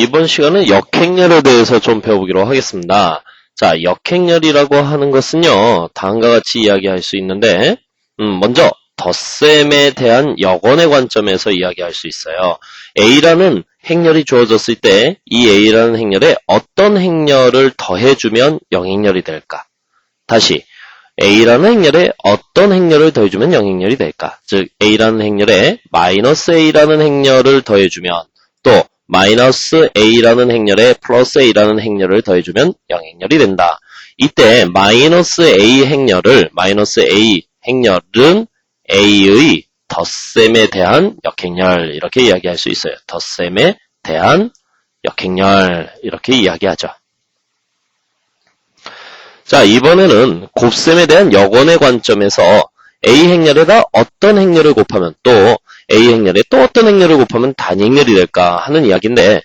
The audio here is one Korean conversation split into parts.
이번 시간은 역행렬에 대해서 좀 배워보기로 하겠습니다. 자, 역행렬이라고 하는 것은요, 다음과 같이 이야기할 수 있는데, 먼저 덧셈에 대한 역원의 관점에서 이야기할 수 있어요. A라는 행렬이 주어졌을 때, 이 A라는 행렬에 어떤 행렬을 더해주면 영행렬이 될까? 다시, A라는 행렬에 어떤 행렬을 더해주면 영행렬이 될까? 즉, A라는 행렬에 마이너스 A라는 행렬을 더해주면, 또 마이너스 A라는 행렬에 플러스 A라는 행렬을 더해주면 영행렬이 된다. 이때 마이너스 A 행렬은 A의 덧셈에 대한 역행렬 이렇게 이야기할 수 있어요. 덧셈에 대한 역행렬 이렇게 이야기하죠. 자, 이번에는 곱셈에 대한 역원의 관점에서 A 행렬에다 어떤 행렬을 곱하면 또 A 행렬에 또 어떤 행렬을 곱하면 단행렬이 될까 하는 이야기인데,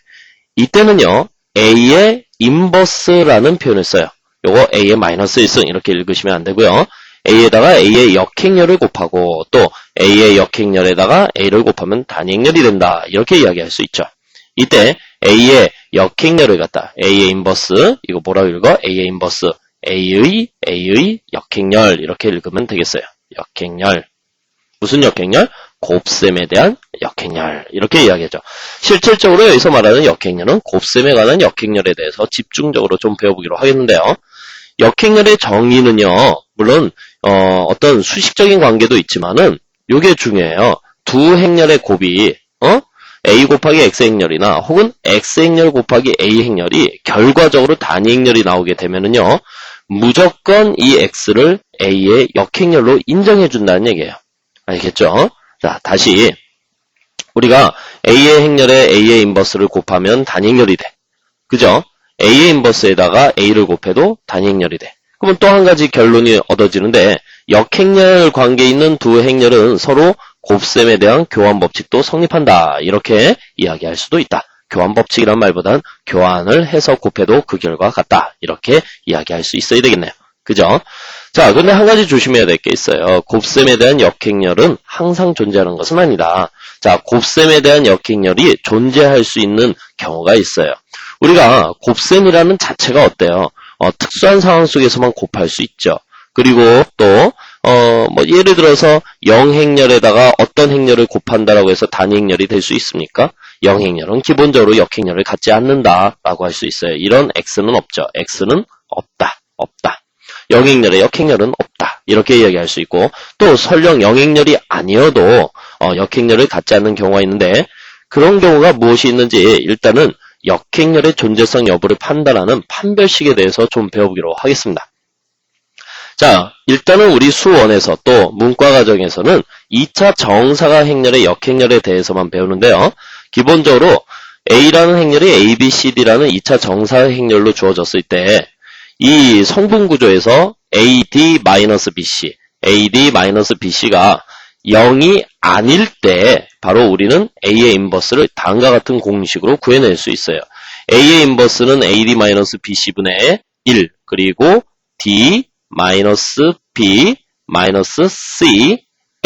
이때는요, A의 인버스라는 표현을 써요. 요거 A의 마이너스 1승 이렇게 읽으시면 안 되고요. A에다가 A의 역행렬을 곱하고 또 A의 역행렬에다가 A를 곱하면 단행렬이 된다. 이렇게 이야기할 수 있죠. 이때 A의 역행렬을 갖다 A의 인버스, 이거 뭐라고 읽어? A의 인버스, A의 역행렬 이렇게 읽으면 되겠어요. 역행렬. 무슨 역행렬? 곱셈에 대한 역행렬 이렇게 이야기하죠. 실질적으로 여기서 말하는 역행렬은 곱셈에 관한 역행렬에 대해서 집중적으로 좀 배워보기로 하겠는데요. 역행렬의 정의는요, 물론 어떤 수식적인 관계도 있지만은 요게 중요해요. 두 행렬의 곱이 A 곱하기 X 행렬이나 혹은 X 행렬 곱하기 A 행렬이 결과적으로 단위 행렬이 나오게 되면은요, 무조건 이 X를 A의 역행렬로 인정해준다는 얘기예요. 알겠죠? 자, 다시 우리가 A의 행렬에 A의 인버스를 곱하면 단행렬이 돼. 그죠? A의 인버스에다가 A를 곱해도 단행렬이 돼. 그러면 또 한 가지 결론이 얻어지는데, 역행렬 관계에 있는 두 행렬은 서로 곱셈에 대한 교환법칙도 성립한다. 이렇게 이야기할 수도 있다. 교환법칙이란 말보단 교환을 해서 곱해도 그 결과가 같다. 이렇게 이야기할 수 있어야 되겠네요. 그죠? 자, 근데 한 가지 조심해야 될 게 있어요. 곱셈에 대한 역행렬은 항상 존재하는 것은 아니다. 자, 곱셈에 대한 역행렬이 존재할 수 있는 경우가 있어요. 우리가 곱셈이라는 자체가 어때요? 특수한 상황 속에서만 곱할 수 있죠. 그리고 또 예를 들어서 0행렬에다가 어떤 행렬을 곱한다라고 해서 단행렬이 될 수 있습니까? 0행렬은 기본적으로 역행렬을 갖지 않는다라고 할 수 있어요. 이런 X는 없죠. X는 없다. 0행렬에 역행렬은 없다. 이렇게 이야기할 수 있고, 또 설령 0행렬이 아니어도 역행렬을 갖지 않는 경우가 있는데, 그런 경우가 무엇이 있는지 일단은 역행렬의 존재성 여부를 판단하는 판별식에 대해서 좀 배워보기로 하겠습니다. 자, 일단은 우리 수원에서 또 문과 과정에서는 2차 정사각 행렬의 역행렬에 대해서만 배우는데요. 기본적으로 A라는 행렬이 A, B, C, D라는 2차 정사각 행렬로 주어졌을 때 이 성분 구조에서 AD-BC, AD-BC가 0이 아닐 때 바로 우리는 A의 인버스를 다음과 같은 공식으로 구해낼 수 있어요. A의 인버스는 AD-BC분의 1, 그리고 D-B-C,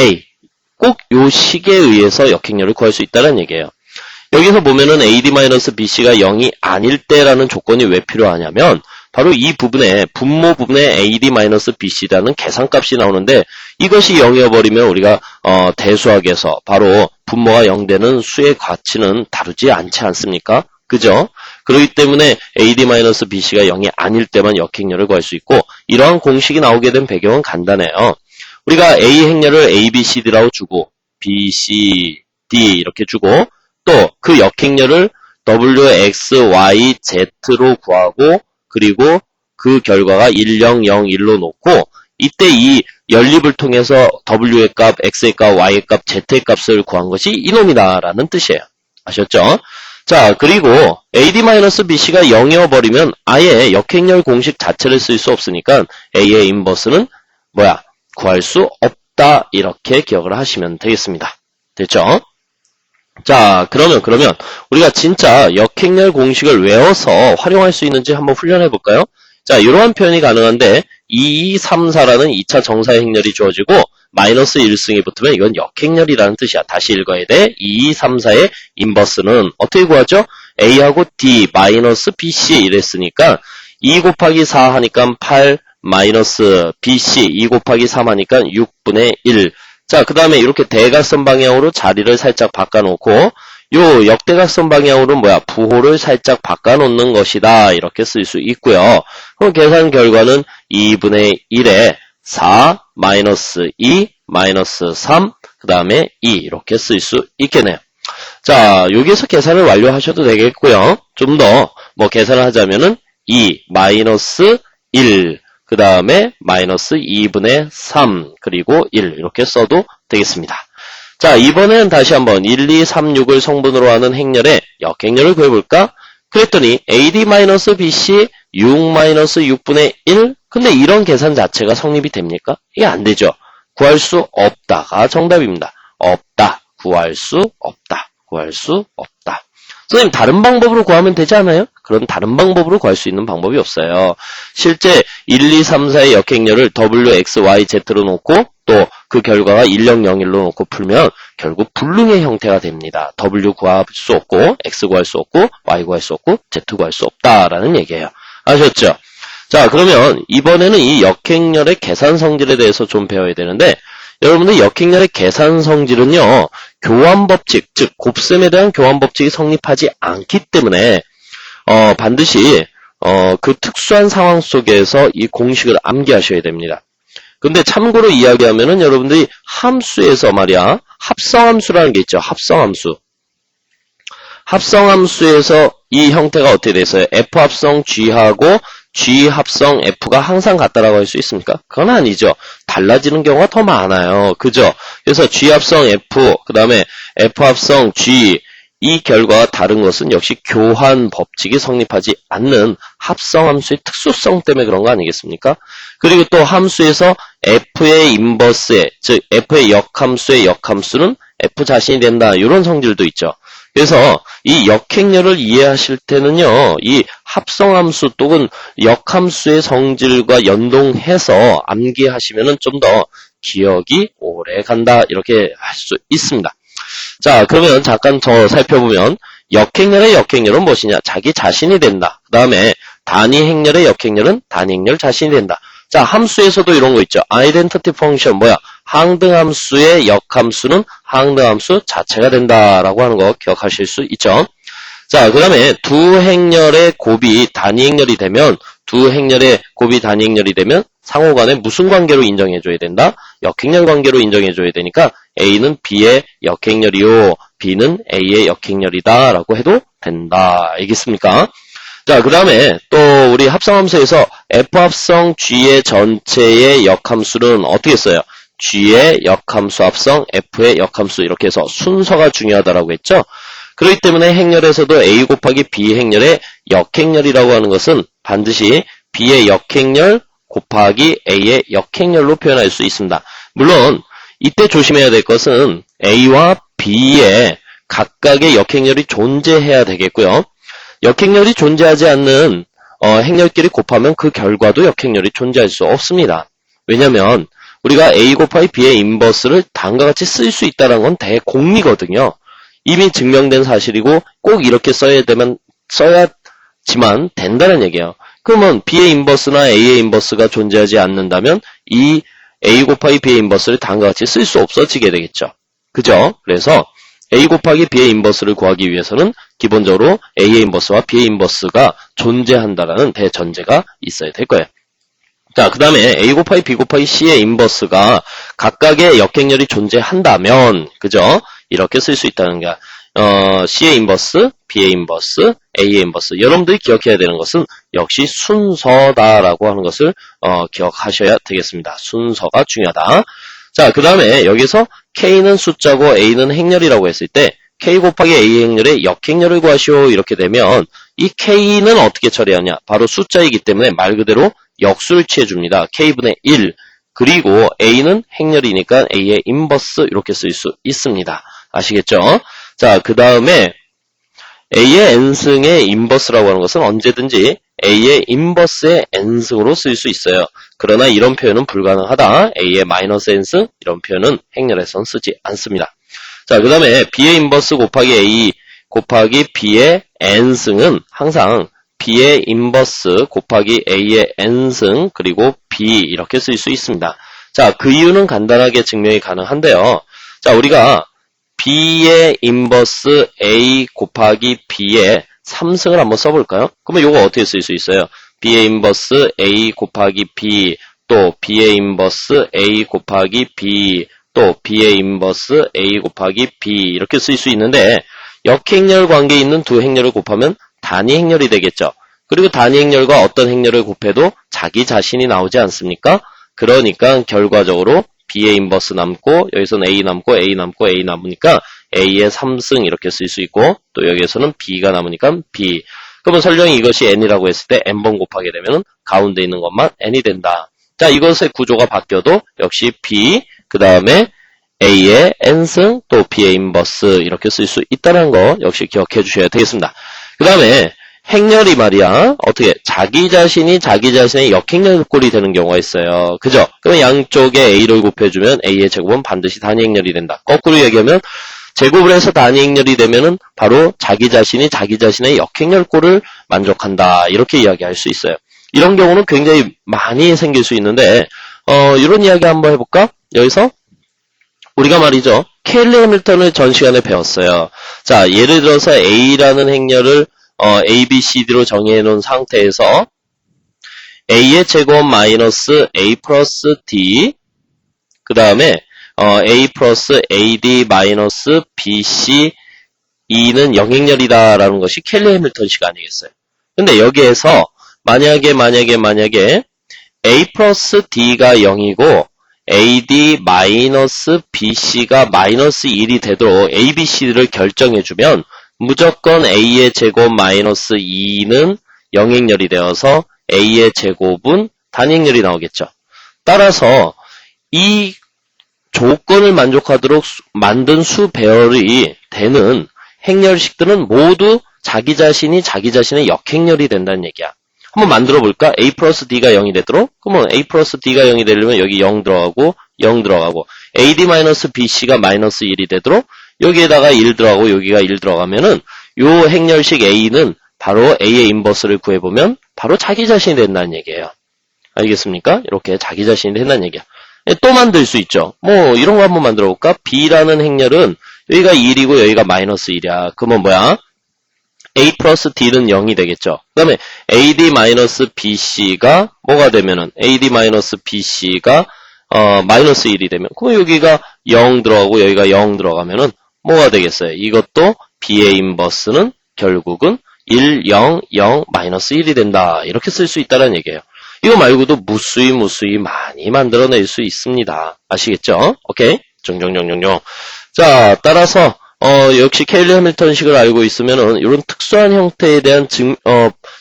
A. 꼭 요 식에 의해서 역행렬을 구할 수 있다는 얘기예요. 여기서 보면은 AD-BC가 0이 아닐 때라는 조건이 왜 필요하냐면, 바로 이 부분에 분모 부분에 AD-BC라는 계산값이 나오는데, 이것이 0이어버리면 우리가 대수학에서 바로 분모가 0되는 수의 가치는 다루지 않지 않습니까? 그죠? 그렇기 때문에 AD-BC가 0이 아닐 때만 역행렬을 구할 수 있고, 이러한 공식이 나오게 된 배경은 간단해요. 우리가 A 행렬을 A, B, C, D라고 주고 B, C, D 이렇게 주고, 또 그 역행렬을 W, X, Y, Z로 구하고, 그리고 그 결과가 1, 0, 0, 1로 놓고, 이때 이 연립을 통해서 W의 값, X의 값, Y의 값, Z의 값을 구한 것이 이놈이다라는 뜻이에요. 아셨죠? 자, 그리고 AD-BC가 0이어버리면 아예 역행렬 공식 자체를 쓸 수 없으니까 A의 인버스는 구할 수 없다. 이렇게 기억을 하시면 되겠습니다. 됐죠? 자, 그러면 우리가 진짜 역행렬 공식을 외워서 활용할 수 있는지 한번 훈련해 볼까요? 자, 이러한 표현이 가능한데 2, 2, 3, 4라는 2차 정사 행렬이 주어지고 마이너스 1승이 붙으면 이건 역행렬이라는 뜻이야. 다시 읽어야 돼. 2, 2, 3, 4의 인버스는 어떻게 구하죠? A하고 D 마이너스 BC 이랬으니까 2 곱하기 4 하니까 8 마이너스 BC 2 곱하기 3 하니까 6분의 1. 자, 그 다음에 이렇게 대각선 방향으로 자리를 살짝 바꿔놓고 요 역대각선 방향으로 부호를 살짝 바꿔놓는 것이다. 이렇게 쓸 수 있고요. 그럼 계산 결과는 2분의 1에 4 마이너스 2 마이너스 3 그 다음에 2 이렇게 쓸 수 있겠네요. 자, 여기서 계산을 완료하셔도 되겠고요. 좀 더 계산을 하자면은 2 마이너스 1 그 다음에 마이너스 2분의 3 그리고 1 이렇게 써도 되겠습니다. 자, 이번에는 다시 한번 1, 2, 3, 6을 성분으로 하는 행렬의 역행렬을 구해볼까? 그랬더니 AD-BC 6-6분의 1 근데 이런 계산 자체가 성립이 됩니까? 이게 안 되죠. 구할 수 없다가 정답입니다. 없다. 구할 수 없다. 구할 수 없다. 선생님 다른 방법으로 구하면 되지 않아요? 그런 다른 방법으로 구할 수 있는 방법이 없어요. 실제 1, 2, 3, 4의 역행렬을 W, X, Y, Z로 놓고 또 그 결과가 1, 0, 0, 1로 놓고 풀면 결국 불능의 형태가 됩니다. W 구할 수 없고 X 구할 수 없고 Y 구할 수 없고 Z 구할 수 없다라는 얘기예요. 아셨죠? 자, 그러면 이번에는 이 역행렬의 계산 성질에 대해서 좀 배워야 되는데 여러분들 역행렬의 계산 성질은요. 교환법칙, 즉 곱셈에 대한 교환법칙이 성립하지 않기 때문에 반드시 그 특수한 상황 속에서 이 공식을 암기하셔야 됩니다. 근데 참고로 이야기하면은 여러분들이 함수에서 말이야 합성함수라는 게 있죠. 합성함수. 합성함수에서 이 형태가 어떻게 돼서요? F 합성 G하고 G 합성 F가 항상 같다라고 할 수 있습니까? 그건 아니죠. 달라지는 경우가 더 많아요. 그죠? 그래서 G 합성 F, 그 다음에 F 합성 G, 이 결과가 다른 것은 역시 교환 법칙이 성립하지 않는 합성함수의 특수성 때문에 그런 거 아니겠습니까? 그리고 또 함수에서 F의 인버스에, 즉 F의 역함수의 역함수는 F 자신이 된다. 이런 성질도 있죠. 그래서 이 역행렬을 이해하실 때는요, 이 합성함수 또는 역함수의 성질과 연동해서 암기하시면은 좀 더 기억이 오래 간다. 이렇게 할 수 있습니다. 자, 그러면 잠깐 더 살펴보면 역행렬의 역행렬은 무엇이냐? 자기 자신이 된다. 그 다음에 단위 행렬의 역행렬은 단위 행렬 자신이 된다. 자, 함수에서도 이런 거 있죠. 아이덴티티 펑션 항등함수의 역함수는 항등함수 자체가 된다라고 하는 거 기억하실 수 있죠. 자, 그 다음에 두 행렬의 곱이 단위 행렬이 되면 상호간에 무슨 관계로 인정해줘야 된다? 역행렬 관계로 인정해줘야 되니까 A는 B의 역행렬이요, B는 A의 역행렬이다 라고 해도 된다. 알겠습니까? 자, 그 다음에 또 우리 합성함수에서 F 합성 G의 전체의 역함수는 어떻게 써요? G의 역함수 합성 F의 역함수 이렇게 해서 순서가 중요하다라고 했죠? 그렇기 때문에 행렬에서도 A 곱하기 B 행렬의 역행렬이라고 하는 것은 반드시 B의 역행렬 곱하기 A의 역행렬로 표현할 수 있습니다. 물론 이때 조심해야 될 것은 A와 B의 각각의 역행렬이 존재해야 되겠고요. 역행렬이 존재하지 않는 행렬끼리 곱하면 그 결과도 역행렬이 존재할 수 없습니다. 왜냐하면 우리가 A 곱하기 B의 인버스를 다음과 같이 쓸 수 있다는 건 대공리거든요. 이미 증명된 사실이고 꼭 이렇게 써야지만 된다는 얘기예요. 그러면 B의 인버스나 A의 인버스가 존재하지 않는다면 이 A 곱하기 B의 인버스를 다음과 같이 쓸 수 없어지게 되겠죠. 그죠? 그래서 A 곱하기 B의 인버스를 구하기 위해서는 기본적으로 A의 인버스와 B의 인버스가 존재한다라는 대전제가 있어야 될 거예요. 자, 그 다음에 A 곱하기 B 곱하기 C의 인버스가 각각의 역행렬이 존재한다면, 그죠? 이렇게 쓸 수 있다는 게, C의 인버스, B의 인버스, A의 인버스. 여러분들이 기억해야 되는 것은 역시 순서다라고 하는 것을, 기억하셔야 되겠습니다. 순서가 중요하다. 자, 그 다음에 여기서 K는 숫자고 A는 행렬이라고 했을 때, K 곱하기 A 행렬의 역행렬을 구하시오. 이렇게 되면, 이 K는 어떻게 처리하냐? 바로 숫자이기 때문에 말 그대로 역수를 취해줍니다. K분의 1. 그리고 A는 행렬이니까 A의 인버스 이렇게 쓸 수 있습니다. 아시겠죠? 자, 그 다음에 A의 n승의 인버스라고 하는 것은 언제든지 A의 인버스의 n승으로 쓸 수 있어요. 그러나 이런 표현은 불가능하다. A의 마이너스 n승 이런 표현은 행렬에선 쓰지 않습니다. 자, 그 다음에 B의 인버스 곱하기 A 곱하기 B의 n승은 항상 b의 인버스 곱하기 a의 n승 그리고 b 이렇게 쓸 수 있습니다. 자, 그 이유는 간단하게 증명이 가능한데요. 자, 우리가 b의 인버스 a 곱하기 b의 3승을 한번 써볼까요? 그러면 이거 어떻게 쓸 수 있어요? b의 인버스 a 곱하기 b 또 b의 인버스 a 곱하기 b 또 b의 인버스 a 곱하기 b 이렇게 쓸 수 있는데 역행렬 관계에 있는 두 행렬을 곱하면 단위 행렬이 되겠죠. 그리고 단위 행렬과 어떤 행렬을 곱해도 자기 자신이 나오지 않습니까? 그러니까 결과적으로 b의 인버스 남고 여기서는 a 남고 a 남고 a 남으니까 a의 3승 이렇게 쓸 수 있고 또 여기에서는 b가 남으니까 b. 그러면 설령 이것이 n이라고 했을 때 n번 곱하게 되면 가운데 있는 것만 n이 된다. 자, 이것의 구조가 바뀌어도 역시 b 그 다음에 a의 n승 또 b의 인버스 이렇게 쓸 수 있다는 거 역시 기억해 주셔야 되겠습니다. 그 다음에 행렬이 말이야 어떻게 자기 자신이 자기 자신의 역행렬꼴이 되는 경우가 있어요. 그죠? 그러면 양쪽에 a를 곱해주면 a의 제곱은 반드시 단위 행렬이 된다. 거꾸로 얘기하면 제곱을 해서 단위 행렬이 되면은 바로 자기 자신이 자기 자신의 역행렬꼴을 만족한다. 이렇게 이야기할 수 있어요. 이런 경우는 굉장히 많이 생길 수 있는데 이런 이야기 한번 해볼까? 여기서 우리가 말이죠. 케일리 해밀턴을 전 시간에 배웠어요. 자, 예를 들어서 a라는 행렬을 A, B, C, D로 정의해 놓은 상태에서 A의 제곱 마이너스 A 플러스 D 그 다음에 A 플러스 AD 마이너스 BC E는 영행렬이다 라는 것이 켈리 해밀턴식 아니겠어요. 근데 여기에서 만약에 A 플러스 D가 0이고 AD 마이너스 BC가 마이너스 1이 되도록 A, B, C를 결정해주면 무조건 A의 제곱 마이너스 2는 영행렬이 되어서 A의 제곱은 단행렬이 나오겠죠. 따라서 이 조건을 만족하도록 만든 수 배열이 되는 행렬식들은 모두 자기 자신이 자기 자신의 역행렬이 된다는 얘기야. 한번 만들어 볼까? A 플러스 D가 0이 되도록? 그러면 A 플러스 D가 0이 되려면 여기 0 들어가고 0 들어가고 AD 마이너스 BC가 마이너스 1이 되도록 여기에다가 1 들어가고 여기가 1 들어가면은 요 행렬식 A는 바로 A의 인버스를 구해보면 바로 자기 자신이 된다는 얘기예요. 알겠습니까? 이렇게 자기 자신이 된다는 얘기야. 또 만들 수 있죠. 뭐 이런 거 한번 만들어 볼까? B라는 행렬은 여기가 1이고 여기가 마이너스 1이야. 그러면 뭐야? A 플러스 D는 0이 되겠죠. 그 다음에 AD 마이너스 BC가 뭐가 되면은 AD 마이너스 BC가 마이너스 1이 되면 그럼 여기가 0 들어가고 여기가 0 들어가면은 뭐가 되겠어요? 이것도 B의 인버스는 결국은 1, 0, 0, 마이너스 1이 된다. 이렇게 쓸 수 있다는 얘기예요. 이거 말고도 무수히 많이 만들어낼 수 있습니다. 아시겠죠? 오케이? 정정정정정. 자, 따라서 역시 케일리 해밀턴식을 알고 있으면은 이런 특수한 형태에 대한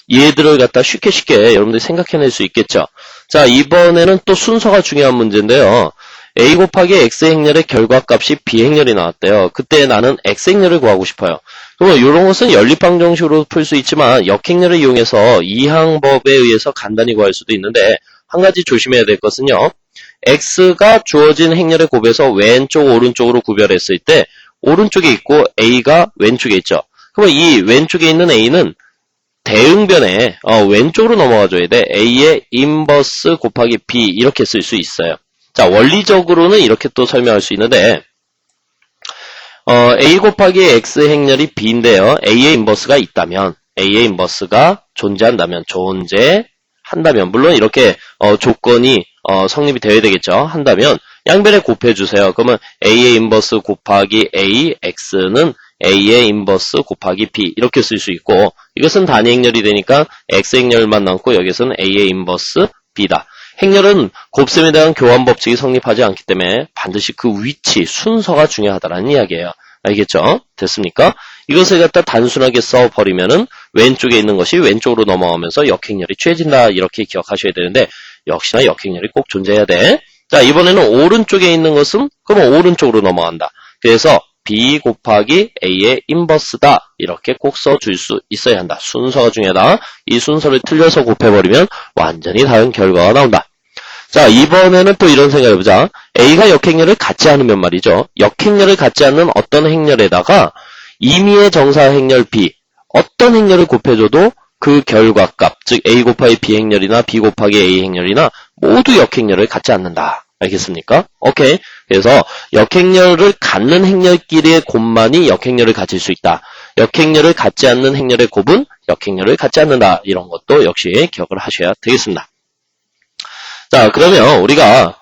예들을 갖다 쉽게 여러분들이 생각해낼 수 있겠죠. 자, 이번에는 또 순서가 중요한 문제인데요. A 곱하기 X 행렬의 결과값이 B 행렬이 나왔대요. 그때 나는 X 행렬을 구하고 싶어요. 그러면 이런 것은 연립방정식으로 풀 수 있지만 역행렬을 이용해서 이항법에 의해서 간단히 구할 수도 있는데 한 가지 조심해야 될 것은요. X가 주어진 행렬의 곱에서 왼쪽 오른쪽으로 구별했을 때 오른쪽에 있고 A가 왼쪽에 있죠. 그러면 이 왼쪽에 있는 A는 대응변에 왼쪽으로 넘어가줘야 돼. A의 인버스 곱하기 B 이렇게 쓸 수 있어요. 자, 원리적으로는 이렇게 또 설명할 수 있는데 A 곱하기 X 행렬이 B인데요. A의 인버스가 있다면 A의 인버스가 존재한다면 물론 이렇게 조건이 성립이 되어야 되겠죠. 한다면 양변에 곱해주세요. 그러면 A의 인버스 곱하기 A, X는 A의 인버스 곱하기 B 이렇게 쓸 수 있고 이것은 단위 행렬이 되니까 X 행렬만 남고 여기서는 A의 인버스 B다. 행렬은 곱셈에 대한 교환 법칙이 성립하지 않기 때문에 반드시 그 위치, 순서가 중요하다는 이야기예요. 알겠죠? 됐습니까? 이것을 갖다 단순하게 써버리면은 왼쪽에 있는 것이 왼쪽으로 넘어가면서 역행렬이 취해진다. 이렇게 기억하셔야 되는데 역시나 역행렬이 꼭 존재해야 돼. 자, 이번에는 오른쪽에 있는 것은 그러면 오른쪽으로 넘어간다. 그래서 B 곱하기 A의 인버스다. 이렇게 꼭 써줄 수 있어야 한다. 순서가 중요하다. 이 순서를 틀려서 곱해버리면 완전히 다른 결과가 나온다. 자, 이번에는 또 이런 생각을 해보자. A가 역행렬을 갖지 않으면 말이죠. 역행렬을 갖지 않는 어떤 행렬에다가 임의의 정사 행렬 B, 어떤 행렬을 곱해줘도 그 결과값, 즉 A 곱하기 B 행렬이나 B 곱하기 A 행렬이나 모두 역행렬을 갖지 않는다. 알겠습니까? 오케이. 그래서 역행렬을 갖는 행렬끼리의 곱만이 역행렬을 가질 수 있다. 역행렬을 갖지 않는 행렬의 곱은 역행렬을 갖지 않는다. 이런 것도 역시 기억을 하셔야 되겠습니다. 자, 그러면 우리가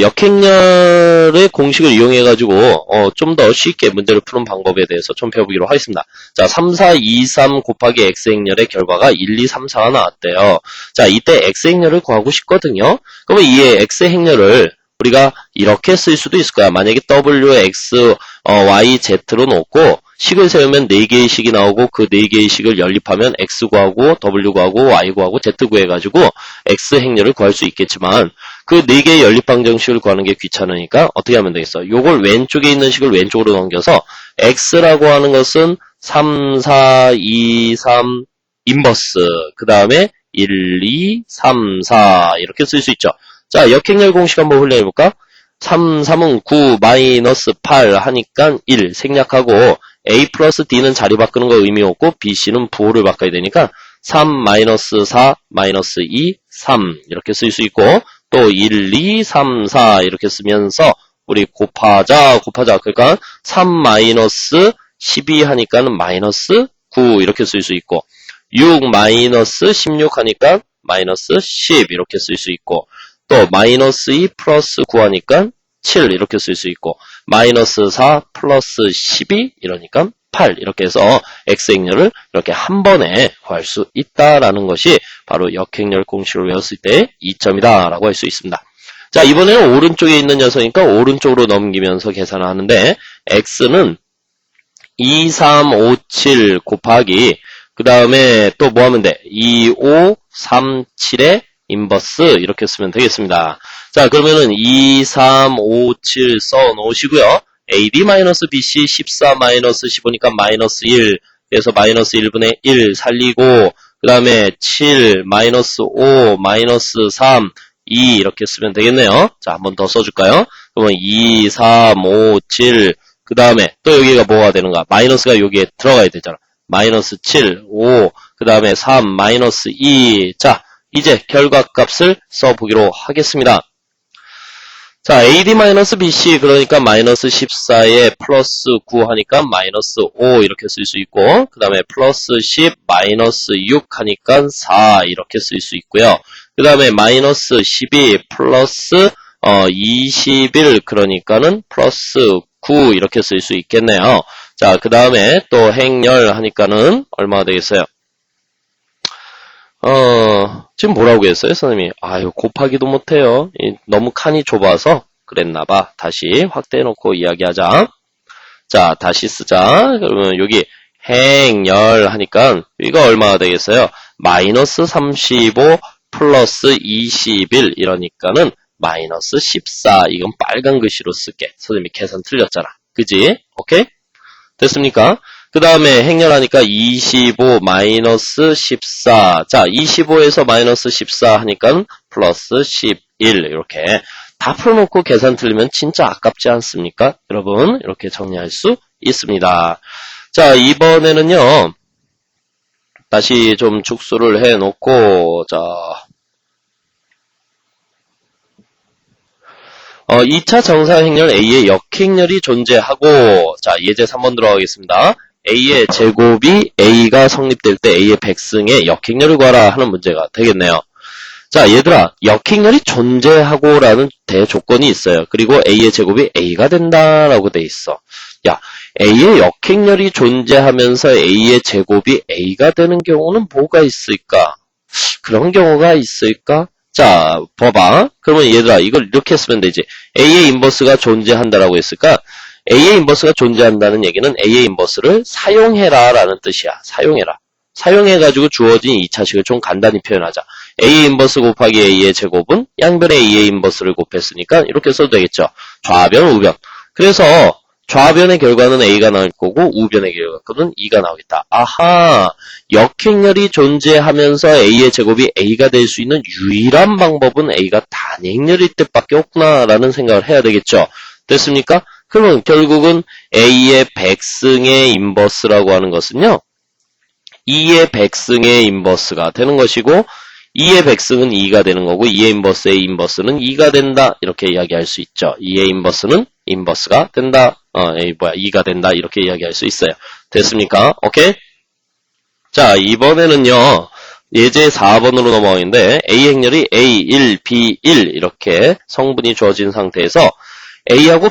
역행렬의 공식을 이용해가지고, 좀 더 쉽게 문제를 푸는 방법에 대해서 좀 배워보기로 하겠습니다. 자, 3, 4, 2, 3 곱하기 x행렬의 결과가 1, 2, 3, 4가 나왔대요. 자, 이때 x행렬을 구하고 싶거든요. 그러면 이 x행렬을 우리가 이렇게 쓸 수도 있을 거야. 만약에 w, x, y, z로 놓고, 식을 세우면 4개의 식이 나오고 그 4개의 식을 연립하면 x 구하고 w 구하고 y 구하고 z 구해가지고 x 행렬을 구할 수 있겠지만 그 4개의 연립방정식을 구하는 게 귀찮으니까 어떻게 하면 되겠어? 요걸 왼쪽에 있는 식을 왼쪽으로 넘겨서 x라고 하는 것은 3, 4, 2, 3 인버스 그 다음에 1, 2, 3, 4 이렇게 쓸 수 있죠. 자, 역행렬 공식 한번 훈련해볼까? 3, 3은 9, 마이너스 8 하니까 1 생략하고 A 플러스 D는 자리 바꾸는 거 의미 없고 BC는 부호를 바꿔야 되니까 3, 마이너스 4, 마이너스 2, 3 이렇게 쓸 수 있고 또 1, 2, 3, 4 이렇게 쓰면서 우리 곱하자 그러니까 3 마이너스 12 하니까는 마이너스 9 이렇게 쓸 수 있고 6 마이너스 16 하니까 마이너스 10 이렇게 쓸 수 있고 또 마이너스 2 플러스 9 하니까 7 이렇게 쓸 수 있고 마이너스 4 플러스 12 이러니까 8 이렇게 해서 x행렬을 이렇게 한 번에 구할 수 있다라는 것이 바로 역행렬 공식을 외웠을 때 이점이다 라고 할 수 있습니다. 자, 이번에는 오른쪽에 있는 녀석이니까 오른쪽으로 넘기면서 계산을 하는데 x는 2, 3, 5, 7 곱하기 그 다음에 또 뭐 하면 돼? 2, 5, 3, 7의 인버스 이렇게 쓰면 되겠습니다. 자, 그러면은 2, 3, 5, 7 써 놓으시고요. AD-BC 14 마이너스 15니까 마이너스 1 그래서 마이너스 1분의 1 살리고 그 다음에 7 마이너스 5 마이너스 3 2 이렇게 쓰면 되겠네요. 자, 한 번 더 써줄까요? 그러면 2, 3, 5, 7 그 다음에 또 여기가 뭐가 되는가? 마이너스가 여기에 들어가야 되잖아. 마이너스 7, 5 그 다음에 3 마이너스 2 자, 이제 결과값을 써보기로 하겠습니다. 자, AD-BC 그러니까 마이너스 14에 플러스 9 하니까 마이너스 5 이렇게 쓸 수 있고 그 다음에 플러스 10 마이너스 6 하니까 4 이렇게 쓸 수 있고요. 그 다음에 마이너스 12 플러스 21 그러니까는 플러스 9 이렇게 쓸 수 있겠네요. 자, 그 다음에 또 행렬 하니까는 얼마가 되겠어요? 지금 뭐라고 했어요, 선생님이? 아유, 곱하기도 못해요. 너무 칸이 좁아서 그랬나봐. 다시 확대해놓고 이야기하자. 자, 다시 쓰자. 그러면 여기 행렬 하니까 이거 얼마가 되겠어요? 마이너스 35 플러스 21 이러니까는 마이너스 14. 이건 빨간 글씨로 쓸게. 선생님이 계산 틀렸잖아. 그지? 오케이? 됐습니까? 그 다음에 행렬하니까 25 마이너스 14. 자, 25에서 마이너스 14 하니까 플러스 11 이렇게 다 풀어놓고 계산 틀리면 진짜 아깝지 않습니까? 여러분 이렇게 정리할 수 있습니다. 자, 이번에는요. 다시 좀 축소를 해놓고 자 2차 정사행렬 A의 역행렬이 존재하고 자, 예제 3번 들어가겠습니다. A의 제곱이 A가 성립될 때 A의 백승의 역행렬을 구하라 하는 문제가 되겠네요. 자, 얘들아, 역행렬이 존재하고 라는 대조건이 있어요. 그리고 A의 제곱이 A가 된다라고 돼 있어. 야, A의 역행렬이 존재하면서 A의 제곱이 A가 되는 경우는 뭐가 있을까? 그런 경우가 있을까? 자, 봐봐. 그러면 얘들아, 이걸 이렇게 쓰면 되지. A의 인버스가 존재한다라고 했을까? A의 인버스가 존재한다는 얘기는 A의 인버스를 사용해라 라는 뜻이야. 사용해라. 사용해가지고 주어진 2차식을 좀 간단히 표현하자. A의 인버스 곱하기 A의 제곱은 양변에 A의 인버스를 곱했으니까 이렇게 써도 되겠죠. 좌변, 우변. 그래서 좌변의 결과는 A가 나올 거고 우변의 결과는 2가 나오겠다. 아하, 역행렬이 존재하면서 A의 제곱이 A가 될 수 있는 유일한 방법은 A가 단행렬일 때밖에 없구나 라는 생각을 해야 되겠죠. 됐습니까? 그러면 결국은 A의 백승의 인버스라고 하는 것은요. 2의 백승의 인버스가 되는 것이고 2의 백승은 2가 되는 거고 2의 인버스의 인버스는 2가 된다. 이렇게 이야기할 수 있죠. 2의 인버스는 인버스가 된다. 2가 된다. 이렇게 이야기할 수 있어요. 됐습니까? 오케이? 자, 이번에는요. 예제 4번으로 넘어가는데 A 행렬이 A1, B1 이렇게 성분이 주어진 상태에서 A하고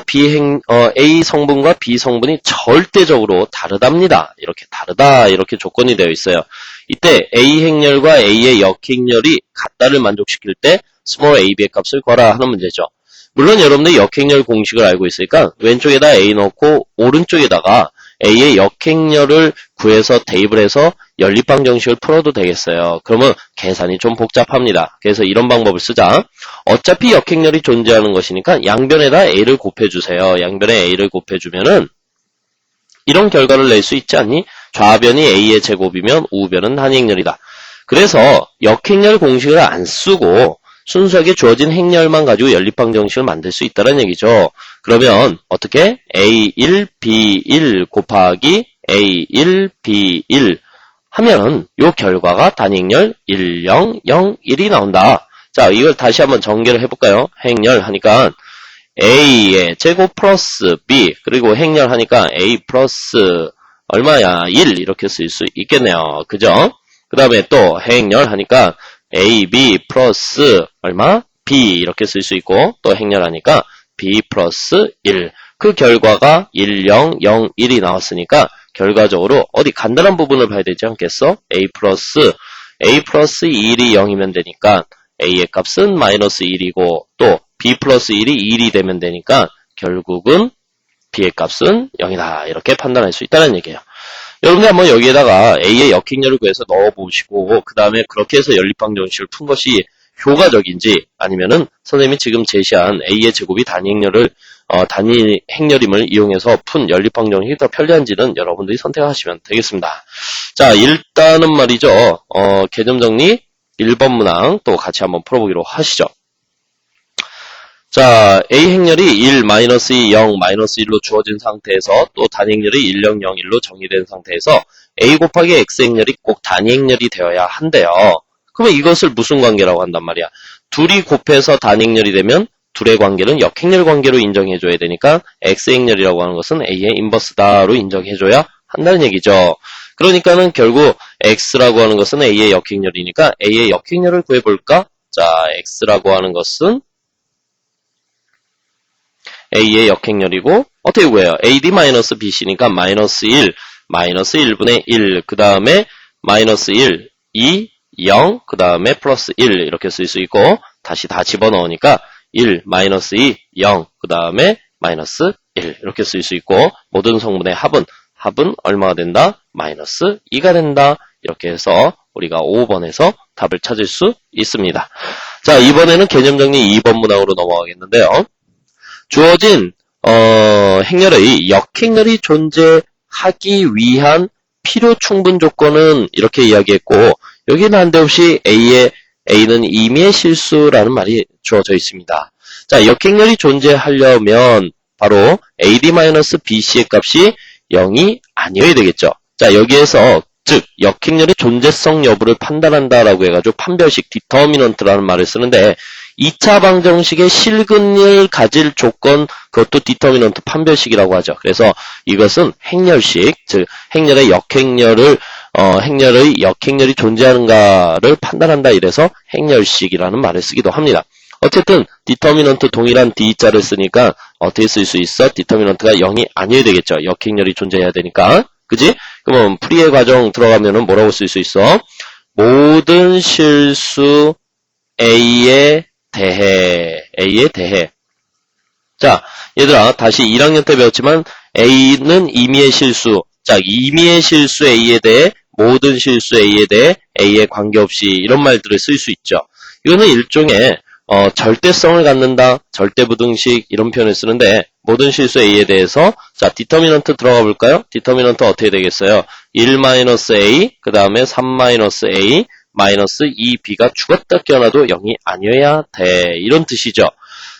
A 성분과 B 성분이 절대적으로 다르답니다. 이렇게 다르다 이렇게 조건이 되어 있어요. 이때 A 행렬과 A의 역행렬이 같다를 만족시킬 때 small ab의 값을 구하라 하는 문제죠. 물론 여러분들 역행렬 공식을 알고 있으니까 왼쪽에다 A 넣고 오른쪽에다가 A의 역행렬을 구해서 대입을 해서 연립방 정식을 풀어도 되겠어요. 그러면 계산이 좀 복잡합니다. 그래서 이런 방법을 쓰자. 어차피 역행렬이 존재하는 것이니까 양변에다 A를 곱해주세요. 양변에 A를 곱해주면은 이런 결과를 낼 수 있지 않니? 좌변이 A의 제곱이면 우변은 단위행렬이다. 그래서 역행렬 공식을 안 쓰고 순수하게 주어진 행렬만 가지고 연립방 정식을 만들 수 있다는 얘기죠. 그러면 어떻게? A1, B1 곱하기 A1, B1 하면 요 결과가 단위행렬 1, 0, 0, 1이 나온다. 자, 이걸 다시 한번 전개를 해볼까요? 행렬 하니까 A의 제곱 플러스 B 그리고 행렬 하니까 A 플러스 얼마야? 1 이렇게 쓸 수 있겠네요. 그죠? 그 다음에 또 행렬 하니까 AB 플러스 얼마? B 이렇게 쓸 수 있고 또 행렬하니까 B 플러스 1 그 결과가 1, 0, 0, 1이 나왔으니까 결과적으로 어디 간단한 부분을 봐야 되지 않겠어? A 플러스 1이 0이면 되니까 A의 값은 마이너스 1이고 또 B 플러스 1이 1이 되면 되니까 결국은 B의 값은 0이다. 이렇게 판단할 수 있다는 얘기예요. 여러분들 한번 여기에다가 A의 역행렬을 구해서 넣어보시고 그 다음에 그렇게 해서 연립방 정식을 푼 것이 효과적인지 아니면은 선생님이 지금 제시한 A의 제곱이 단위 행렬임을 이용해서 푼 연립방 정식이 더 편리한지는 여러분들이 선택하시면 되겠습니다. 자, 일단은 말이죠. 개념 정리 1번 문항 또 같이 한번 풀어보기로 하시죠. 자, A 행렬이 1, 마이너스 2, 0, 마이너스 1로 주어진 상태에서 또 단위 행렬이 1, 0, 0, 1로 정의된 상태에서 A 곱하기 X 행렬이 꼭 단위 행렬이 되어야 한대요. 그러면 이것을 무슨 관계라고 한단 말이야? 둘이 곱해서 단위 행렬이 되면 둘의 관계는 역행렬 관계로 인정해줘야 되니까 X 행렬이라고 하는 것은 A의 인버스다로 인정해줘야 한다는 얘기죠. 그러니까는 결국 X라고 하는 것은 A의 역행렬이니까 A의 역행렬을 구해볼까? 자, X라고 하는 것은 A의 역행렬이고 어떻게 구해요? AD-BC니까 마이너스 1, 마이너스 1분의 1, 그 다음에 마이너스 1, 2, 0, 그 다음에 플러스 1 이렇게 쓸 수 있고 다시 다 집어넣으니까 1, 마이너스 2, 0, 그 다음에 마이너스 1 이렇게 쓸 수 있고 모든 성분의 합은 얼마가 된다? 마이너스 2가 된다. 이렇게 해서 우리가 5번에서 답을 찾을 수 있습니다. 자, 이번에는 개념 정리 2번 문항으로 넘어가겠는데요. 주어진 행렬의 역행렬이 존재하기 위한 필요 충분 조건은 이렇게 이야기했고 여기는 한데없이 A는 임의의 실수라는 말이 주어져 있습니다. 자, 역행렬이 존재하려면 바로 AD-BC의 값이 0이 아니어야 되겠죠. 자, 여기에서 즉 역행렬의 존재성 여부를 판단한다라고 해가지고 판별식 디터미넌트라는 말을 쓰는데 2차 방정식의 실근을 가질 조건 그것도 디터미넌트 판별식이라고 하죠. 그래서 이것은 행렬식, 즉 행렬의 역행렬이 존재하는가를 판단한다 이래서 행렬식이라는 말을 쓰기도 합니다. 어쨌든 디터미넌트 동일한 D자를 쓰니까 어떻게 쓸 수 있어? 디터미넌트가 0이 아니어야 되겠죠. 역행렬이 존재해야 되니까. 그지? 그러면 풀이의 과정 들어가면은 뭐라고 쓸 수 있어? 모든 실수 A에 대해. 자, 얘들아, 다시 1학년 때 배웠지만 A는 임의의 실수. 자, 임의의 실수 A에 대해, 모든 실수 A에 대해 A에 관계없이 이런 말들을 쓸 수 있죠. 이거는 일종의 절대성을 갖는다, 절대부등식 이런 표현을 쓰는데 모든 실수 A에 대해서 자, 디터미넌트 들어가 볼까요? 디터미넌트 어떻게 되겠어요? 1-A, 그 다음에 3-A, 마이너스 2b가 죽었다 깨어나도 0이 아니어야 돼. 이런 뜻이죠.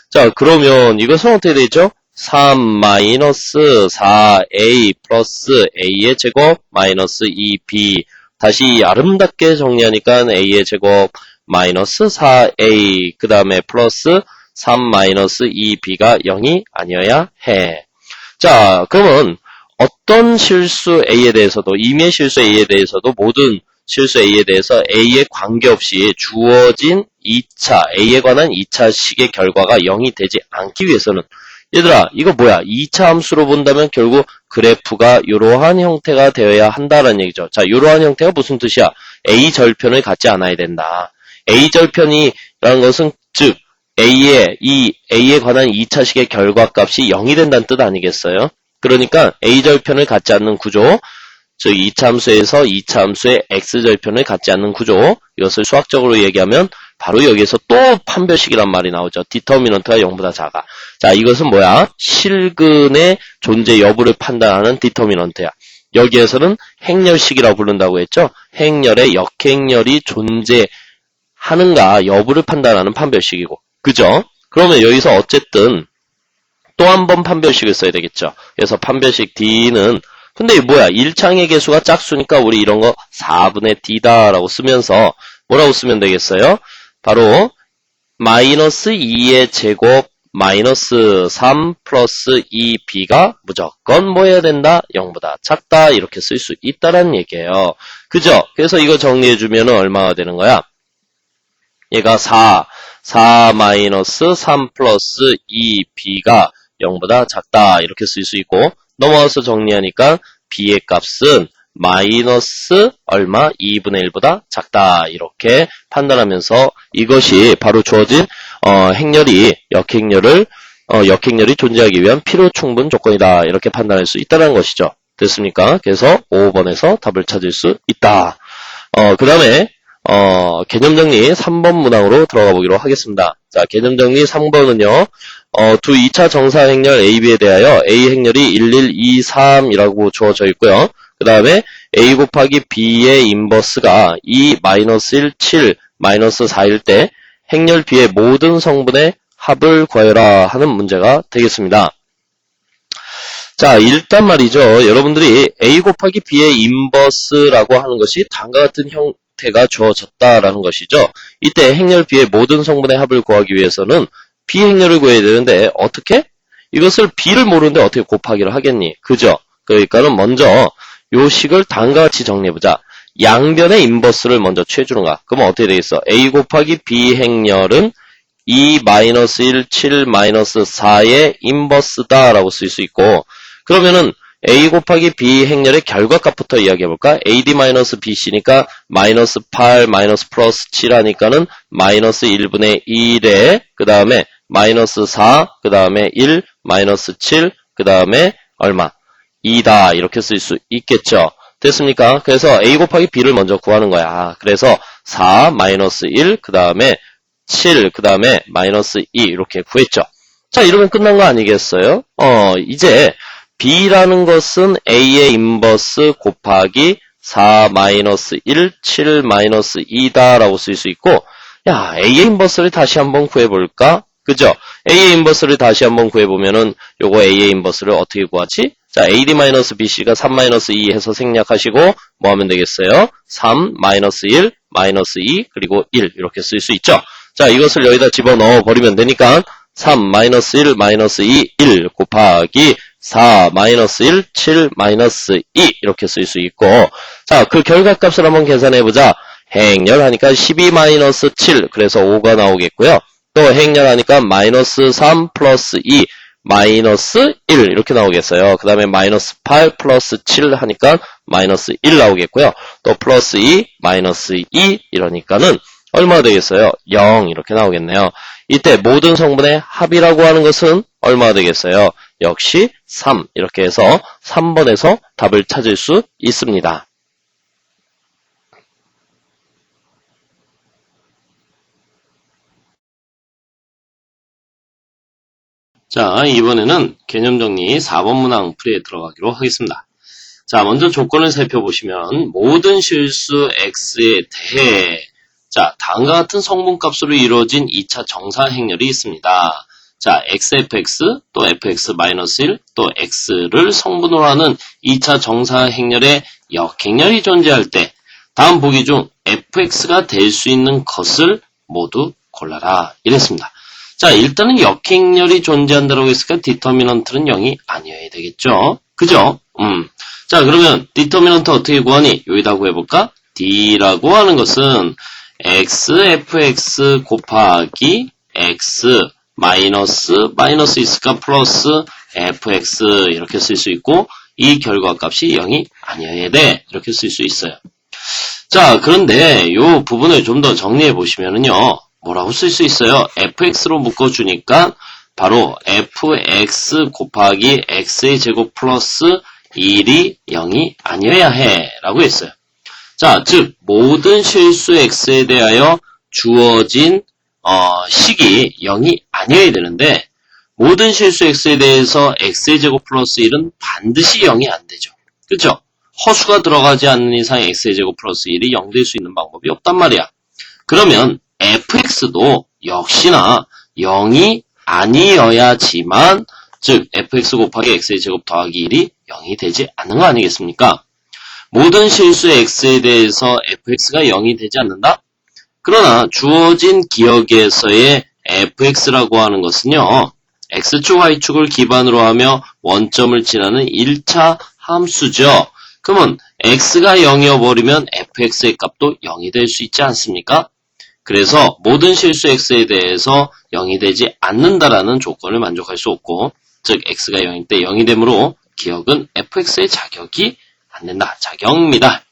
자, 그러면 이것은 어떻게 되죠? 3-4a 플러스 a의 제곱 마이너스 2b 다시 아름답게 정리하니까 a의 제곱 마이너스 4a 그 다음에 플러스 3 마이너스 2b가 0이 아니어야 해. 자, 그러면 어떤 실수 a에 대해서도 임의 실수 a에 대해서도 모든 실수 a에 대해서 a에 관계없이 주어진 2차 a에 관한 2차식의 결과가 0이 되지 않기 위해서는 얘들아 이거 뭐야 2차 함수로 본다면 결국 그래프가 이러한 형태가 되어야 한다라는 얘기죠. 자, 이러한 형태가 무슨 뜻이야? a 절편을 갖지 않아야 된다. a 절편이라는 것은 즉 a에 관한 2차식의 결과값이 0이 된다는 뜻 아니겠어요? 그러니까 a절편을 갖지 않는 구조, 즉 2차 함수에서 2차 함수의 x절편을 갖지 않는 구조, 이것을 수학적으로 얘기하면 바로 여기에서 또 판별식이란 말이 나오죠. 디터미넌트가 0보다 작아. 자, 이것은 뭐야? 실근의 존재 여부를 판단하는 디터미넌트야. 여기에서는 행렬식이라고 부른다고 했죠. 행렬에 역행렬이 존재하는가 여부를 판단하는 판별식이고, 그죠? 그러면 여기서 어쨌든 또 한 번 판별식을 써야 되겠죠. 그래서 판별식 D는 근데 뭐야 1창의 개수가 짝수니까 우리 이런 거 4분의 D다라고 쓰면서 뭐라고 쓰면 되겠어요? 바로 마이너스 2의 제곱 마이너스 3 플러스 2b가 무조건 뭐 해야 된다? 0보다 작다 이렇게 쓸 수 있다라는 얘기예요. 그죠? 그래서 이거 정리해주면 얼마가 되는 거야? 얘가 4 마이너스 3 플러스 2b가 0보다 작다 이렇게 쓸 수 있고 넘어가서 정리하니까 b의 값은 마이너스 얼마? 2분의 1보다 작다 이렇게 판단하면서 이것이 바로 주어진 행렬이 역행렬이 존재하기 위한 필요 충분 조건이다 이렇게 판단할 수 있다는 것이죠. 됐습니까? 그래서 5번에서 답을 찾을 수 있다. 그 다음에 개념 정리 3번 문항으로 들어가 보기로 하겠습니다. 자, 개념 정리 3번은요. 두 2차 정사 행렬 AB에 대하여 A 행렬이 1, 1, 2, 3이라고 주어져 있고요. 그 다음에 A 곱하기 B의 인버스가 2, 마이너스 1, 7, 마이너스 4일 때 행렬 B의 모든 성분의 합을 구하여라 하는 문제가 되겠습니다. 자, 일단 말이죠. 여러분들이 A 곱하기 B의 인버스라고 하는 것이 다음과 같은 형태가 주어졌다라는 것이죠. 이때 행렬 B의 모든 성분의 합을 구하기 위해서는 B 행렬을 구해야 되는데 어떻게? 이것을 B를 모르는데 어떻게 곱하기를 하겠니? 그죠? 그러니까는 먼저 요 식을 다음과 같이 정리해보자. 양변의 인버스를 먼저 취해주는 거야. 그러면 어떻게 되겠어? A 곱하기 B 행렬은 2, 마이너스 1, 7, 마이너스 4의 인버스다 라고 쓸 수 있고 그러면은 A 곱하기 B 행렬의 결과값부터 이야기해볼까? AD-BC니까 마이너스 8, 마이너스 플러스 7 하니까는 마이너스 1분의 1에 그 다음에 마이너스 4, 그 다음에 1, 마이너스 7, 그 다음에 얼마? 2다 이렇게 쓸 수 있겠죠. 됐습니까? 그래서 A 곱하기 B를 먼저 구하는 거야. 그래서 4, 마이너스 1, 그 다음에 7, 그 다음에 마이너스 2 이렇게 구했죠. 자, 이러면 끝난 거 아니겠어요? 이제 B라는 것은 A의 인버스 곱하기 4, 마이너스 1, 7, 마이너스 2다 라고 쓸 수 있고 야, A의 인버스를 다시 한번 구해볼까? 그죠? A의 인버스를 다시 한번 구해보면은 요거 A의 인버스를 어떻게 구하지? 자, AD-BC가 3-2 해서 생략하시고 뭐 하면 되겠어요? 3, 마이너스 1, 마이너스 2, 그리고 1 이렇게 쓸 수 있죠? 자, 이것을 여기다 집어넣어 버리면 되니까 3, 마이너스 1, 마이너스 2, 1 곱하기 4, 마이너스 1, 7, 마이너스 2 이렇게 쓸 수 있고 자, 그 결과값을 한번 계산해보자. 행렬 하니까 12 마이너스 7 그래서 5가 나오겠고요. 또 행렬 하니까 마이너스 3 플러스 2 마이너스 1 이렇게 나오겠어요. 그 다음에 마이너스 8 플러스 7 하니까 마이너스 1 나오겠고요. 또 플러스 2 마이너스 2 이러니까는 얼마가 되겠어요? 0 이렇게 나오겠네요. 이때 모든 성분의 합이라고 하는 것은 얼마가 되겠어요? 역시 3 이렇게 해서 3번에서 답을 찾을 수 있습니다. 자, 이번에는 개념 정리 4번 문항 풀이에 들어가기로 하겠습니다. 자, 먼저 조건을 살펴보시면 모든 실수 x에 대해 자, 다음과 같은 성분값으로 이루어진 2차 정사 행렬이 있습니다. 자, xfx 또 fx-1 또 x를 성분으로 하는 2차 정사 행렬에 역행렬이 존재할 때 다음 보기 중 fx가 될 수 있는 것을 모두 골라라. 이랬습니다. 자, 일단은 역행렬이 존재한다고 했으니까 디터미넌트는 0이 아니어야 되겠죠. 그죠? 자, 그러면 디터미넌트 어떻게 구하니? 여기다 구해볼까? D라고 하는 것은 xfx 곱하기 x 마이너스 있을까? 플러스 fx 이렇게 쓸 수 있고 이 결과값이 0이 아니어야 돼. 이렇게 쓸 수 있어요. 자, 그런데 이 부분을 좀 더 정리해 보시면은요. 뭐라고 쓸 수 있어요? fx로 묶어주니까 바로 fx 곱하기 x의 제곱 플러스 1이 0이 아니어야 해 라고 했어요. 자, 즉 모든 실수 x에 대하여 주어진 식이 0이 아니어야 되는데 모든 실수 x에 대해서 x의 제곱 플러스 1은 반드시 0이 안 되죠. 그렇죠? 허수가 들어가지 않는 이상 x의 제곱 플러스 1이 0 될 수 있는 방법이 없단 말이야. 그러면 fx도 역시나 0이 아니어야지만 즉 fx 곱하기 x의 제곱 더하기 1이 0이 되지 않는 거 아니겠습니까? 모든 실수 x에 대해서 fx가 0이 되지 않는다? 그러나 주어진 기억에서의 fx라고 하는 것은요. x축, y축을 기반으로 하며 원점을 지나는 1차 함수죠. 그러면 x가 0이어버리면 fx의 값도 0이 될 수 있지 않습니까? 그래서 모든 실수 x에 대해서 0이 되지 않는다라는 조건을 만족할 수 없고 즉 x가 0일 때 0이 되므로 기억은 fx의 자격이 안 된다. 자격입니다.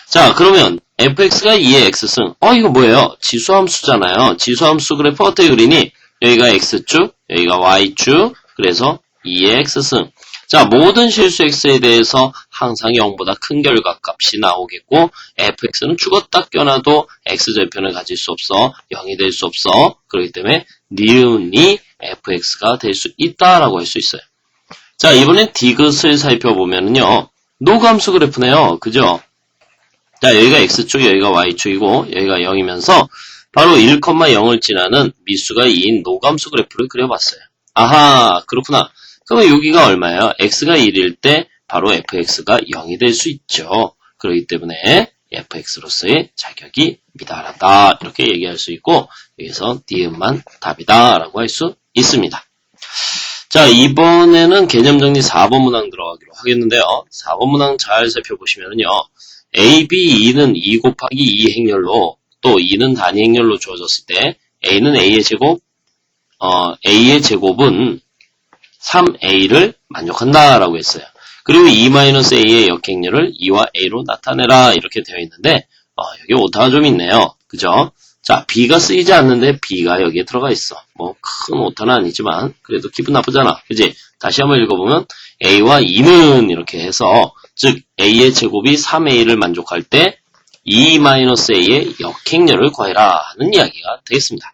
자, 그러면 fx가 2의 x승. 이거 뭐예요? 지수함수잖아요. 지수함수 그래프 어떻게 그리니? 여기가 x축, 여기가 y축, 그래서 2의 x승. 자, 모든 실수 x에 대해서 항상 0보다 큰 결과값이 나오겠고 fx는 죽었다 깨어나도 x절편을 가질 수 없어. 0이 될 수 없어. 그렇기 때문에 니은이 fx가 될 수 있다라고 할 수 있어요. 자, 이번엔 디귿을 살펴보면요. 노감수 그래프네요. 그죠? 자, 여기가 x축, 여기가 y축이고 여기가 0이면서 바로 1,0을 지나는 미수가 2인 노감수 그래프를 그려봤어요. 아하, 그렇구나. 그러면 여기가 얼마예요? x가 1일 때 바로 fx가 0이 될 수 있죠. 그렇기 때문에 fx로서의 자격이 미달하다 이렇게 얘기할 수 있고 여기서 니은만 답이다 라고 할 수 있습니다. 자, 이번에는 개념 정리 4번 문항 들어가기로 하겠는데요. 4번 문항 잘 살펴보시면요. a, b, 2는 2 곱하기 2 행렬로 또 2는 단위 행렬로 주어졌을 때 a는 a의 제곱, a의 제곱은 3a를 만족한다라고 했어요. 그리고 2-a의 역행렬을 2와 a로 나타내라 이렇게 되어 있는데 여기 오타가 좀 있네요. 그죠? 자, b가 쓰이지 않는데 b가 여기에 들어가 있어. 뭐 큰 오타는 아니지만 그래도 기분 나쁘잖아. 그지? 다시 한번 읽어보면 a와 2는 이렇게 해서 즉 a의 제곱이 3a를 만족할 때 2-a의 역행렬을 구해라 하는 이야기가 되겠습니다.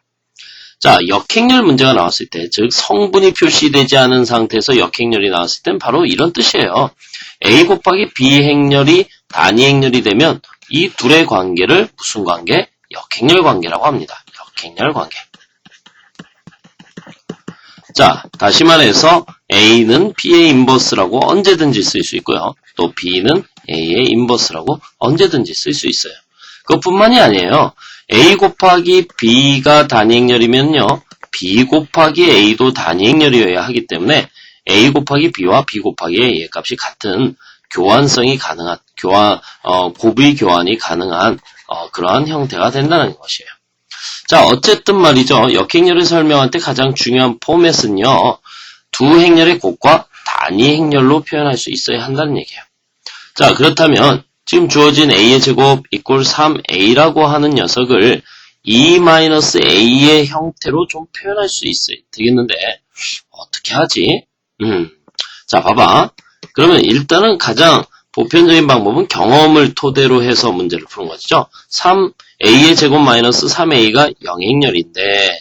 자, 역행렬 문제가 나왔을 때, 즉 성분이 표시되지 않은 상태에서 역행렬이 나왔을 땐 바로 이런 뜻이에요. a 곱하기 b 행렬이 단위 행렬이 되면 이 둘의 관계를 무슨 관계? 역행렬 관계라고 합니다. 역행렬 관계. 자, 다시 말해서 a는 b의 인버스라고 언제든지 쓸 수 있고요. 또 b는 a의 인버스라고 언제든지 쓸 수 있어요. 그것뿐만이 아니에요. a 곱하기 b가 단위 행렬이면요. b 곱하기 a도 단위 행렬이어야 하기 때문에 a 곱하기 b와 b 곱하기 a의 값이 같은 교환성이 가능한, 곱의 교환이 가능한 그러한 형태가 된다는 것이에요. 자, 어쨌든 말이죠. 역행렬을 설명할 때 가장 중요한 포맷은요. 두 행렬의 곱과 단위 행렬로 표현할 수 있어야 한다는 얘기예요. 자, 그렇다면 지금 주어진 a의 제곱 이꼴 3a라고 하는 녀석을 2-a의 형태로 좀 표현할 수 있어야 되겠는데 어떻게 하지? 자, 봐봐. 그러면 일단은 가장 보편적인 방법은 경험을 토대로 해서 문제를 푸는 거죠. 3a의 제곱 마이너스 3a가 0행렬인데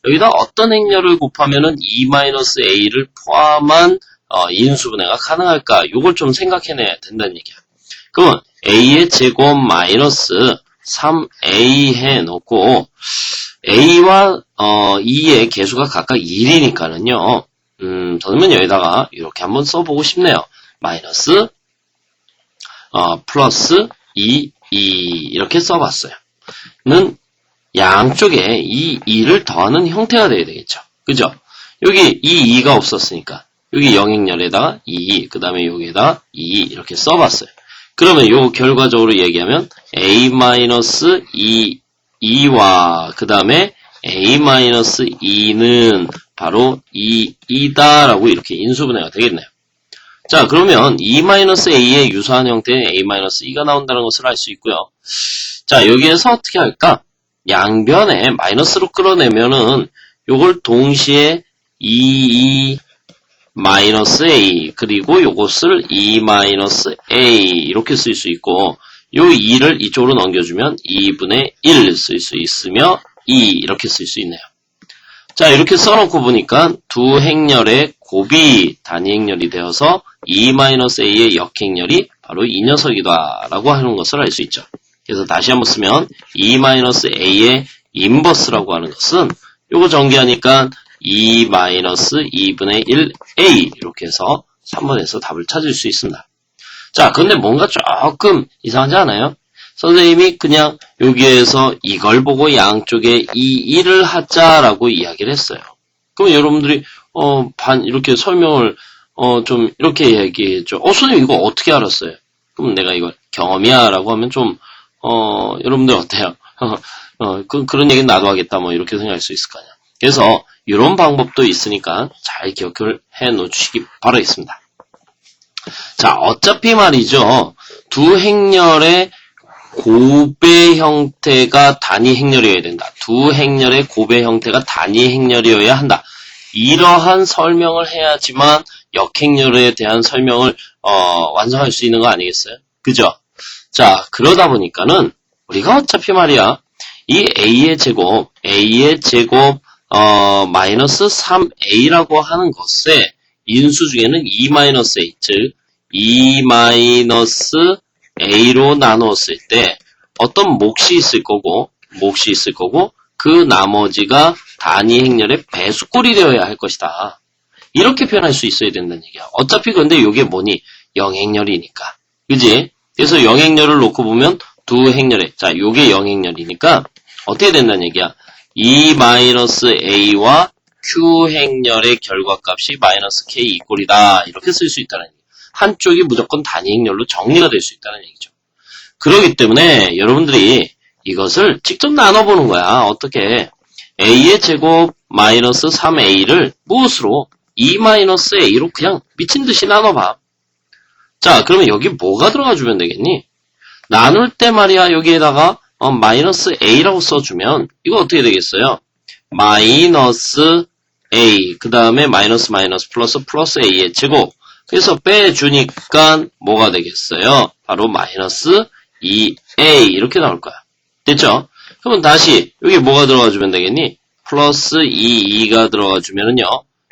여기다 어떤 행렬을 곱하면은 2-a를 포함한 인수분해가 가능할까? 이걸 좀 생각해내야 된다는 얘기야. 그러면 a의 제곱 마이너스 3a 해놓고 a와 2의 개수가 각각 1이니까는요. 저는 여기다가 이렇게 한번 써보고 싶네요. 마이너스 플러스 2 이렇게 써봤어요. 는 양쪽에 이 2를 더하는 형태가 돼야 되겠죠. 그죠? 여기 이 2가 없었으니까 여기 영행렬에다가 2, 그 다음에 여기에다가 2 이렇게 써봤어요. 그러면 요 결과적으로 얘기하면 a-2, 2와 그 다음에 a-2는 바로 2다라고 이렇게 인수분해가 되겠네요. 자, 그러면 2-a의 유사한 형태의 a-2가 나온다는 것을 알 수 있고요. 자, 여기에서 어떻게 할까? 양변에 마이너스로 끌어내면은 요걸 동시에 2, -a 그리고 요것을 2-a 이렇게 쓸 수 있고 요 2를 이쪽으로 넘겨주면 2분의 1 쓸 수 있으며 2 이렇게 쓸 수 있네요. 자, 이렇게 써놓고 보니까 두 행렬의 곱이 단위 행렬이 되어서 2-a의 역행렬이 바로 이 녀석이다 라고 하는 것을 알 수 있죠. 그래서 다시 한번 쓰면 2-a의 인버스라고 하는 것은 요거 전개하니까 2-2분의 1a 이렇게 해서 3번에서 답을 찾을 수 있습니다. 자, 근데 뭔가 조금 이상하지 않아요? 선생님이 그냥 여기에서 이걸 보고 양쪽에 이 1을 하자라고 이야기를 했어요. 그럼 여러분들이 이렇게 설명을 좀 이렇게 얘기했죠. 선생님 이거 어떻게 알았어요? 그럼 내가 이걸 경험이야 라고 하면 좀 여러분들 어때요? 그런 얘기는 나도 하겠다 뭐 이렇게 생각할 수 있을 거 아니야. 그래서 이런 방법도 있으니까 잘 기억을 해 놓으시기 바라겠습니다. 자, 어차피 말이죠. 두 행렬의 곱의 형태가 단위 행렬이어야 된다. 두 행렬의 곱의 형태가 단위 행렬이어야 한다. 이러한 설명을 해야지만 역행렬에 대한 설명을 완성할 수 있는 거 아니겠어요? 그죠? 자, 그러다 보니까는 우리가 어차피 말이야. 이 a의 제곱 마이너스 3a라고 하는 것에 인수 중에는 2-a, 즉 2-a로 나누었을 때 어떤 몫이 있을 거고 그 나머지가 단위 행렬의 배수꼴이 되어야 할 것이다. 이렇게 표현할 수 있어야 된다는 얘기야. 어차피 근데 이게 뭐니? 영행렬이니까. 그지? 그래서 영행렬을 놓고 보면 두 행렬에 자, 요게 영행렬이니까 어떻게 된다는 얘기야? 2-a와 q 행렬의 결과값이 -k 이꼴이다. 이렇게 쓸 수 있다는 얘기야. 한쪽이 무조건 단위 행렬로 정리가 될 수 있다는 얘기죠. 그렇기 때문에 여러분들이 이것을 직접 나눠보는 거야. 어떻게? a의 제곱 마이너스 3a를 무엇으로? 2-a로 그냥 미친 듯이 나눠봐. 자, 그러면 여기 뭐가 들어가 주면 되겠니? 나눌 때 말이야, 여기에다가 마이너스 a라고 써주면 이거 어떻게 되겠어요? 마이너스 a 그 다음에 마이너스 플러스 a의 제곱. 그래서 빼주니까 뭐가 되겠어요? 바로 마이너스 2a 이렇게 나올 거야. 됐죠? 그러면 다시 여기 뭐가 들어가 주면 되겠니? 플러스 2가 들어가 주면은요.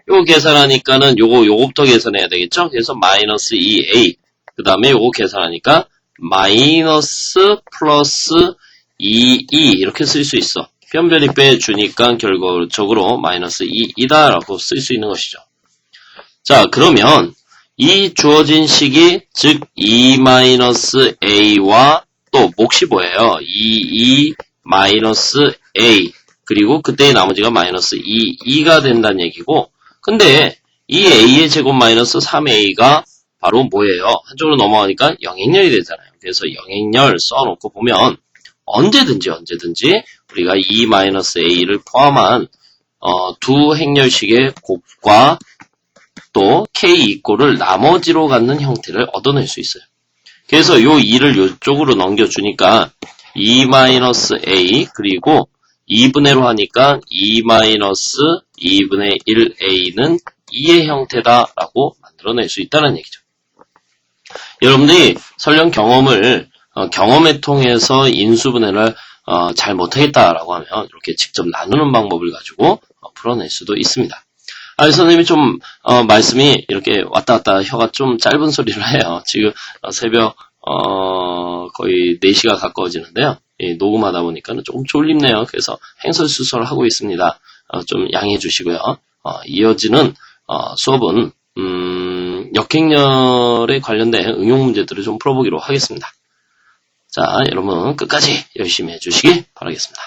요거 계산하니까는 요거부터 계산해야 되겠죠? 그래서 마이너스 2a 그 다음에 요거 계산하니까 마이너스 플러스 2e 이렇게 쓸 수 있어. 변변히 빼주니까 결과적으로 마이너스 2이다 라고 쓸 수 있는 것이죠. 자, 그러면 이 주어진 식이 즉 2-a와 또 몫이 뭐예요? 2-a 그리고 그때의 나머지가 마이너스 2가 된다는 얘기고 근데 이 a의 제곱 마이너스 3a가 바로 뭐예요? 한쪽으로 넘어가니까 영행렬이 되잖아요. 그래서 영행렬 써놓고 보면 언제든지 우리가 2-a를 포함한 두 행렬식의 곱과 또 k 이꼴을 나머지로 갖는 형태를 얻어낼 수 있어요. 그래서 요 2를 요쪽으로 넘겨주니까 2-a 그리고 2분의로 하니까 2-2분의 1a는 2의 형태다라고 만들어낼 수 있다는 얘기죠. 여러분들이 설령 경험에 통해서 인수분해를 잘 못하겠다라고 하면 이렇게 직접 나누는 방법을 가지고 풀어낼 수도 있습니다. 선생님이 좀 말씀이 이렇게 왔다 갔다 혀가 좀 짧은 소리를 해요. 지금 새벽 거의 4시가 가까워지는데요. 녹음하다 보니까 조금 졸립네요. 그래서 횡설수설을 하고 있습니다. 좀 양해해 주시고요. 이어지는 수업은 역행렬에 관련된 응용 문제들을 좀 풀어보기로 하겠습니다. 자, 여러분 끝까지 열심히 해주시기 바라겠습니다.